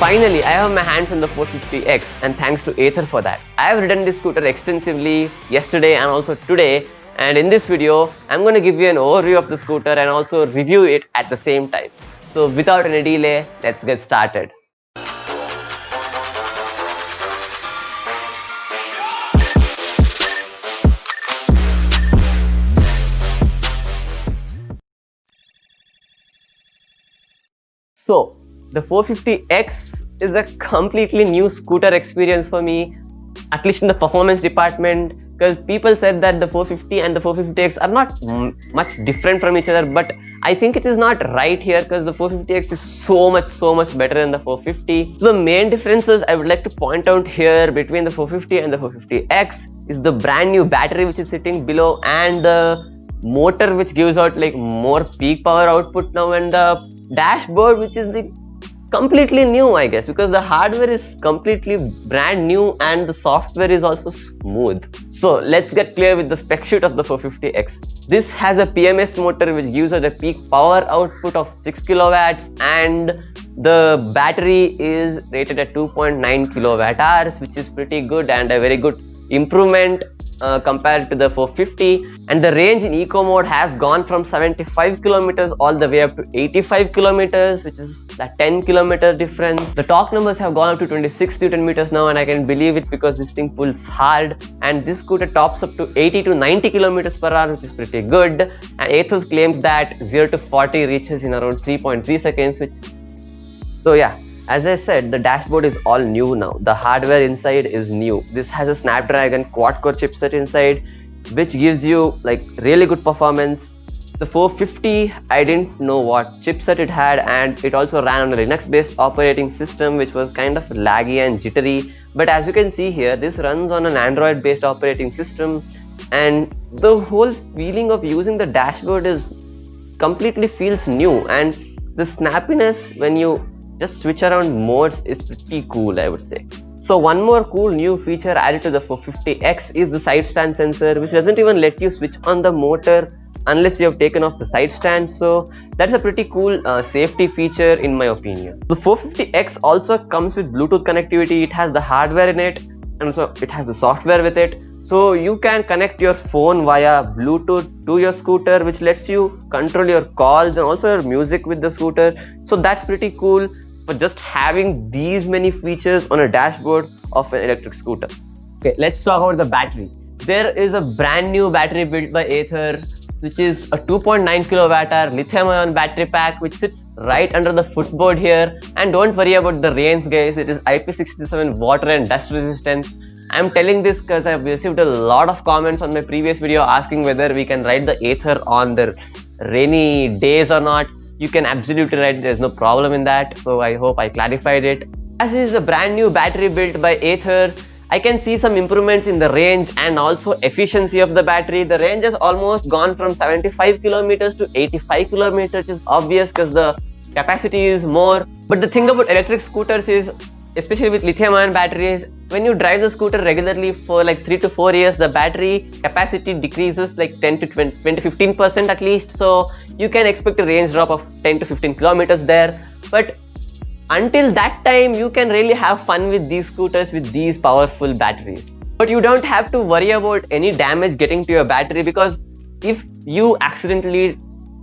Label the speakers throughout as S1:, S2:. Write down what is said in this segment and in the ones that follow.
S1: Finally, I have my hands on the 450X and thanks to Ather for that. I have ridden this scooter extensively yesterday and also today, and in this video, I'm going to give you an overview of the scooter and also review it at the same time. So without any delay, let's get started. So the 450X is a completely new scooter experience for me, at least in the performance department, because people said that the 450 and the 450X are not much different from each other, but I think it is not right here because the 450X is so much better than the 450. So the main differences I would like to point out here between the 450 and the 450X is the brand new battery which is sitting below and the motor which gives out like more peak power output now, and the dashboard which is the completely new, I guess, because the hardware is completely brand new and the software is also smooth. So let's get clear with the spec sheet of the 450X. This has a PMS motor which gives us a peak power output of 6 kilowatts, and the battery is rated at 2.9 kilowatt hours, which is pretty good and a very good improvement compared to the 450. And the range in eco mode has gone from 75 kilometers all the way up to 85 kilometers, which is a 10 kilometer difference. The torque numbers have gone up to 26 Newton meters now, and I can believe it because this thing pulls hard, and this scooter tops up to 80 to 90 kilometers per hour, which is pretty good. And Athos claims that 0 to 40 reaches in around 3.3 seconds, which, so yeah, as I said, the dashboard is all new now. The hardware inside is new. This has a Snapdragon quad-core chipset inside, which gives you like really good performance. The 450, I didn't know what chipset it had, and it also ran on a Linux-based operating system, which was kind of laggy and jittery. But as you can see here, this runs on an Android-based operating system, and the whole feeling of using the dashboard is completely feels new, and the snappiness when you just switch around modes is pretty cool, I would say. So one more cool new feature added to the 450X is the side stand sensor, which doesn't even let you switch on the motor unless you have taken off the side stand. So that's a pretty cool safety feature in my opinion. The 450X also comes with Bluetooth connectivity. It has the hardware in it, and also it has the software with it. So you can connect your phone via Bluetooth to your scooter, which lets you control your calls and also your music with the scooter. So that's pretty cool for just having these many features on a dashboard of an electric scooter. Okay, let's talk about the battery. There is a brand new battery built by Ather, which is a 2.9 kilowatt hour lithium ion battery pack, which sits right under the footboard here. And don't worry about the range, guys, it is IP67 water and dust resistance. I'm telling this because I've received a lot of comments on my previous video asking whether we can ride the Ather on the rainy days or not. You can absolutely ride, there's no problem in that. So I hope I clarified it. As this is a brand new battery built by Ather, I can see some improvements in the range and also efficiency of the battery. The range has almost gone from 75 kilometers to 85 kilometers, which is obvious because the capacity is more. But the thing about electric scooters is, especially with lithium ion batteries, when you drive the scooter regularly for like 3 to 4 years, the battery capacity decreases like 10 to 15% at least. So you can expect a range drop of 10 to 15 kilometers there. But until that time, you can really have fun with these scooters with these powerful batteries. But you don't have to worry about any damage getting to your battery, because if you accidentally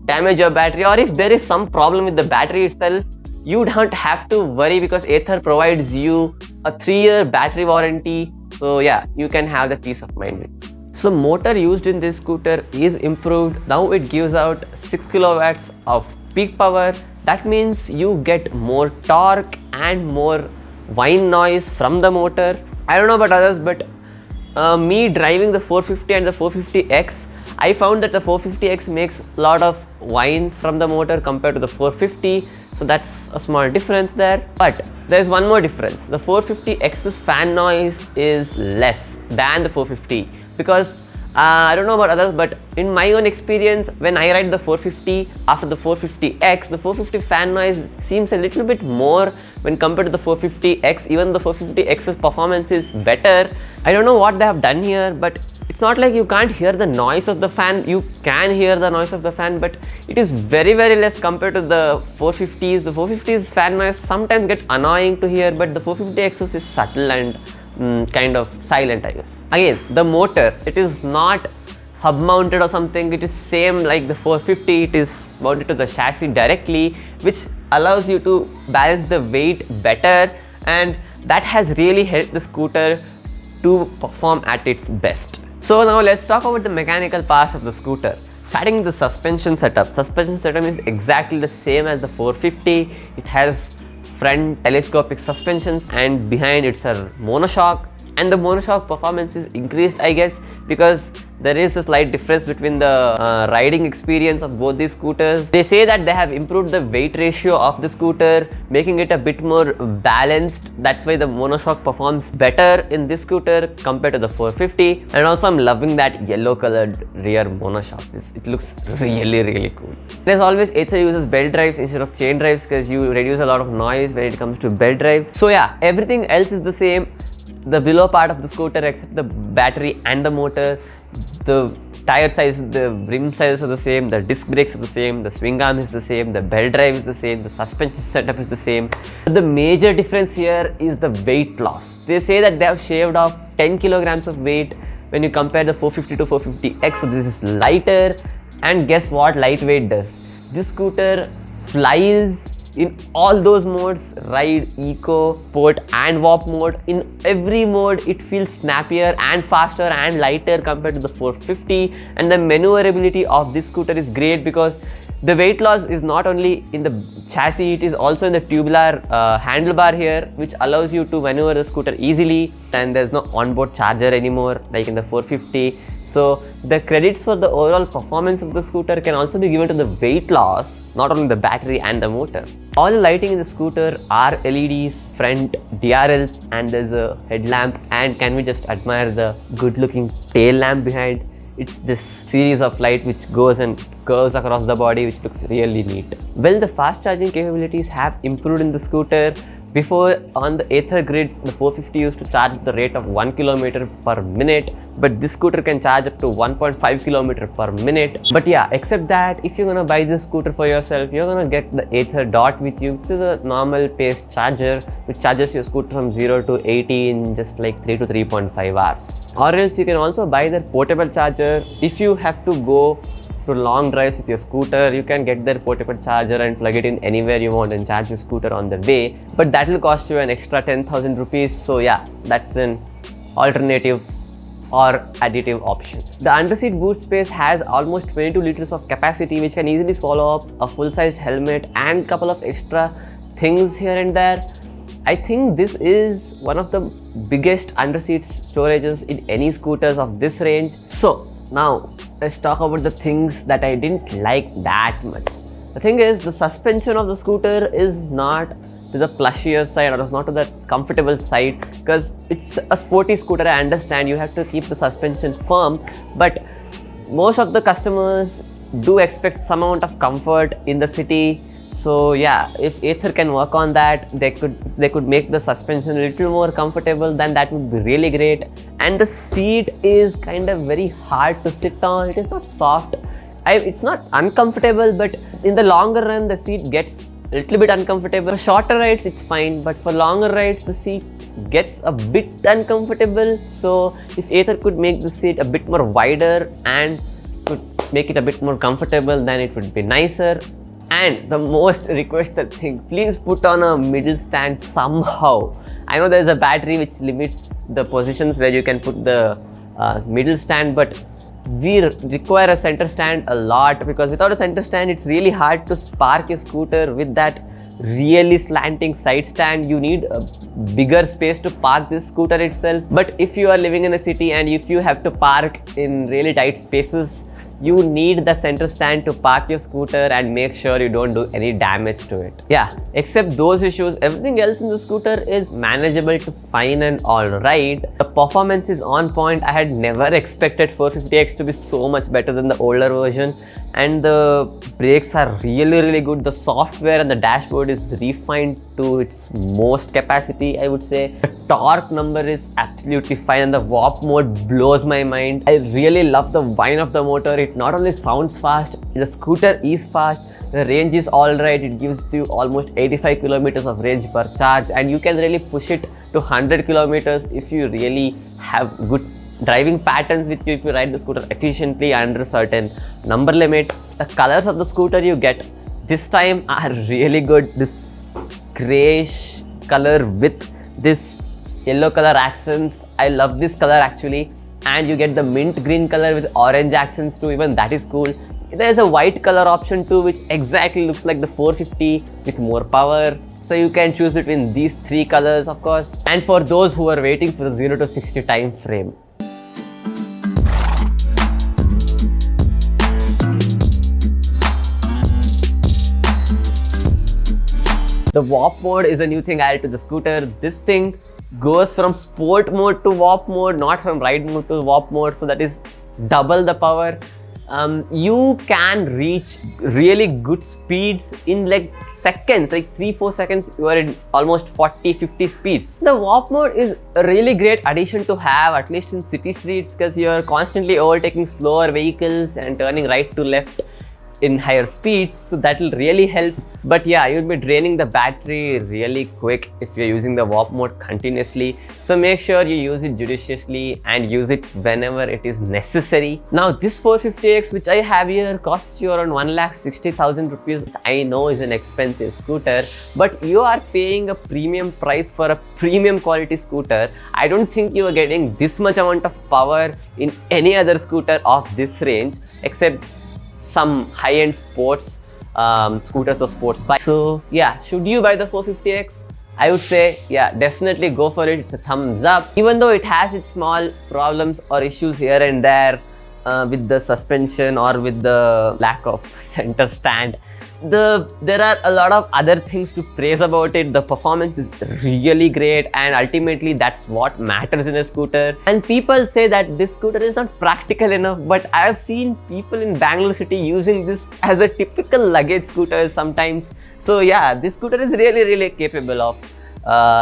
S1: damage your battery, or if there is some problem with the battery itself, you don't have to worry because Ather provides you a 3-year battery warranty. So yeah, you can have the peace of mind with it. So motor used in this scooter is improved. Now it gives out 6 kilowatts of peak power. That means you get more torque and more whine noise from the motor. I don't know about others, but me driving the 450 and the 450X, I found that the 450X makes a lot of whine from the motor compared to the 450. So that's a small difference there. But there's one more difference. The 450X's fan noise is less than the 450 because I don't know about others, but in my own experience, when I ride the 450 after the 450X, the 450 fan noise seems a little bit more when compared to the 450X. Even the 450X's performance is better. I don't know what they have done here, but It's not like you can't hear the noise of the fan. You can hear the noise of the fan, but it is very less compared to the 450s. The 450s fan noise sometimes get annoying to hear, but the 450 exhaust is subtle and kind of silent, I guess. Again, the motor, it is not hub mounted or something. It is same like the 450. It is mounted to the chassis directly, which allows you to balance the weight better, and that has really helped the scooter to perform at its best. So now let's talk about the mechanical parts of the scooter. Starting with the suspension setup. Suspension setup is exactly the same as the 450. It has front telescopic suspensions and behind it's a monoshock, and the monoshock performance is increased, I guess, because there is a slight difference between the riding experience of both these scooters. They say that they have improved the weight ratio of the scooter, making it a bit more balanced. That's why the monoshock performs better in this scooter compared to the 450. And also I'm loving that yellow colored rear monoshock. It looks really cool. And as always, Ather uses belt drives instead of chain drives because you reduce a lot of noise when it comes to belt drives. So yeah, everything else is the same. The below part of the scooter, except the battery and the motor, the tire size, the rim sizes are the same, the disc brakes are the same, the swing arm is the same, the belt drive is the same, the suspension setup is the same. But the major difference here is the weight loss. They say that they have shaved off 10 kilograms of weight when you compare the 450 to 450X. So this is lighter, and guess what lightweight does? This scooter flies in all those modes: ride, eco, sport and warp mode. In every mode it feels snappier and faster and lighter compared to the 450, and the maneuverability of this scooter is great because the weight loss is not only in the chassis, it is also in the tubular handlebar here, which allows you to maneuver the scooter easily, and there's no onboard charger anymore like in the 450. So the credits for the overall performance of the scooter can also be given to the weight loss, not only the battery and the motor. All the lighting in the scooter are LEDs, front DRLs, and there's a headlamp, and can we just admire the good looking tail lamp behind? It's this series of light which goes and curves across the body, which looks really neat. Well, the fast charging capabilities have improved in the scooter. Before, on the Ather grids, the 450 used to charge at the rate of 1 kilometer per minute, but this scooter can charge up to 1.5 kilometer per minute. But yeah, except that if you're gonna buy this scooter for yourself, you're gonna get the Ather Dot with you, which is a normal paced charger which charges your scooter from 0 to 80 in just like 3 to 3.5 hours. Or else you can also buy their portable charger. If you have to go to long drives with your scooter, you can get their portable charger and plug it in anywhere you want and charge your scooter on the way, but that will cost you an extra 10,000 rupees. So yeah, that's an alternative or additive option. The underseat boot space has almost 22 liters of capacity, which can easily swallow up a full-sized helmet and couple of extra things here and there. I think this is one of the biggest underseat storages in any scooters of this range. So now let's talk about the things that I didn't like that much. The thing is, the suspension of the scooter is not to the plushier side, or it's not to the comfortable side, because it's a sporty scooter. I understand you have to keep the suspension firm, but most of the customers do expect some amount of comfort in the city. So yeah, if Ather can work on that, they could make the suspension a little more comfortable, then that would be really great. And the seat is kind of very hard to sit on. It is not soft. It's not uncomfortable, but in the longer run the seat gets a little bit uncomfortable. For shorter rides it's fine, but for longer rides the seat gets a bit uncomfortable. So if Ather could make the seat a bit more wider and could make it a bit more comfortable, then it would be nicer. And the most requested thing, please put on a middle stand somehow. I know there's a battery which limits the positions where you can put the middle stand, but we require a center stand a lot, because without a center stand it's really hard to park your scooter with that really slanting side stand. You need a bigger space to park this scooter itself. But if you are living in a city and if you have to park in really tight spaces, you need the center stand to park your scooter and make sure you don't do any damage to it. Yeah, except those issues, everything else in the scooter is manageable to fine and alright. The performance is on point. I had never expected 450X to be so much better than the older version, and the brakes are really good. The software and the dashboard is refined to its most capacity, I would say. The torque number is absolutely fine, and the warp mode blows my mind. I really love the whine of the motor. It not only sounds fast, the scooter is fast, the range is alright. It gives you almost 85 kilometers of range per charge, and you can really push it to 100 kilometers if you really have good driving patterns with you, if you ride the scooter efficiently under a certain number limit. The colors of the scooter you get this time are really good. This grayish color with this yellow color accents, I love this color actually. And you get the mint green color with orange accents too, even that is cool. There's a white color option too, which exactly looks like the 450 with more power. So you can choose between these three colors, of course. And for those who are waiting for the 0 to 60 time frame, the warp mode is a new thing added to the scooter. This thing goes from sport mode to warp mode, not from ride mode to warp mode, so that is double the power. You can reach really good speeds in like seconds, like 3-4 seconds you are in almost 40-50 speeds. The warp mode is a really great addition to have, at least in city streets, because you're constantly overtaking slower vehicles and turning right to left in higher speeds, so that will really help. But yeah, you'll be draining the battery really quick if you're using the warp mode continuously, so make sure you use it judiciously and use it whenever it is necessary. Now this 450X which I have here costs you around 1,60,000 rupees, which I know is an expensive scooter, but you are paying a premium price for a premium quality scooter. I don't think you are getting this much amount of power in any other scooter of this range, except some high-end sports scooters or sports bikes. So yeah, should you buy the 450X? I would say yeah, definitely go for it. It's a thumbs up, even though it has its small problems or issues here and there with the suspension or with the lack of center stand. There are a lot of other things to praise about it. The performance is really great, and ultimately that's what matters in a scooter. And people say that this scooter is not practical enough, but I have seen people in Bangalore city using this as a typical luggage scooter sometimes. So yeah, this scooter is really capable of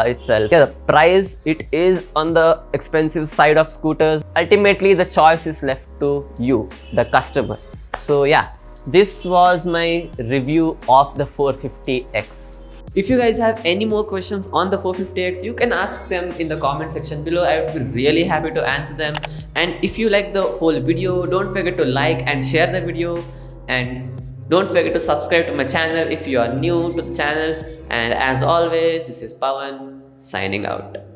S1: itself. Yeah, the price, it is on the expensive side of scooters. Ultimately the choice is left to you, the customer. So yeah, this was my review of the 450X. If you guys have any more questions on the 450X, you can ask them in the comment section below. I would be really happy to answer them. And if you like the whole video, don't forget to like and share the video, and don't forget to subscribe to my channel if you are new to the channel. And as always, this is Pawan signing out.